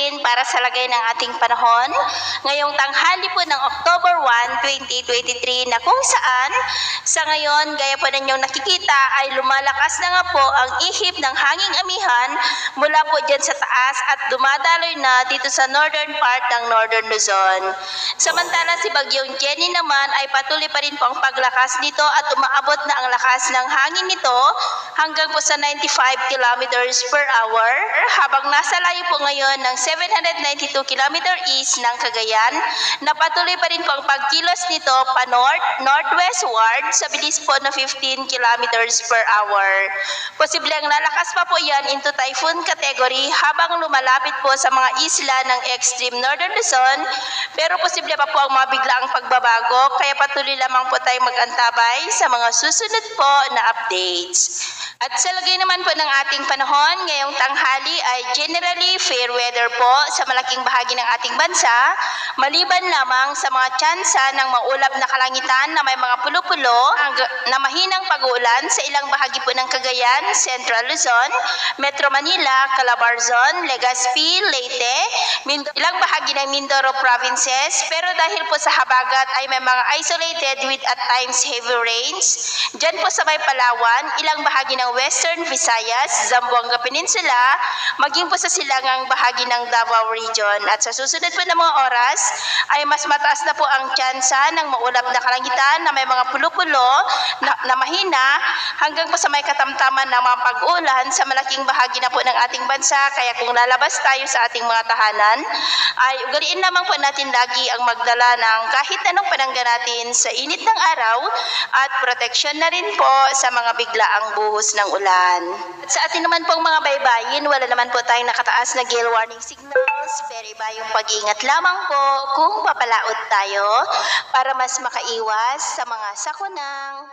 natin para sa lagay ng ating panahon ngayong tanghali po ng October 1, 2023 na kung saan sa ngayon gaya po ninyong nakikita ay lumalakas na nga po ang ihip ng hanging amihan mula po dyan sa taas at dumadaloy na dito sa northern part ng Northern Luzon. Samantala si Bagyong Jenny naman ay patuloy pa rin po ang paglakas nito at umaabot na ang lakas ng hangin nito hanggang po sa 95 kilometers per hour habang nasa layo po ngayon ng 792 kilometer east ng Cagayan na patuloy pa rin po ang pagkilos nito pa northwestward sa bilis po na 15 kilometers per hour. Posibleng lalakas pa po yan into typhoon category habang lumalapit po sa mga isla ng extreme northern Luzon, pero posible pa po ang mabiglaang pagbabago kaya patuloy lamang po tayong mag-antabay sa mga susunod po na updates. At sa lagay naman po ng ating panahon, ngayong tanghali ay generally fair weather po sa malaking bahagi ng ating bansa, maliban lamang sa mga tsansa ng maulap na kalangitan na may mga pulo-pulo na mahinang pag-uulan sa ilang bahagi po ng Cagayan, Central Luzon, Metro Manila, Calabarzon, Legazpi, Leyte, ilang bahagi ng Mindoro provinces, pero dahil po sa habagat ay may mga isolated with at times heavy rains. Diyan po sa may Palawan, ilang bahagi ng Western Visayas, Zamboanga Peninsula, maging po sa silangang bahagi ng Davao Region. At sa susunod po ng mga oras ay mas mataas na po ang tsansa ng maulap na kalangitan na may mga pulo-pulo na mahina hanggang po sa may katamtaman ng mga pag-ulan sa malaking bahagi na po ng ating bansa. Kaya kung lalabas tayo sa ating mga tahanan, ay ugaliin lamang po natin lagi ang magdala ng kahit anong panangga natin sa init ng araw at proteksyon na rin po sa mga biglaang buhos ng ulan. At sa atin naman pong mga baybayin, wala naman po tayong nakataas na gale warning signals, pero iba yung pag-iingat lamang po kung papalaot tayo para mas makaiwas sa mga sakunang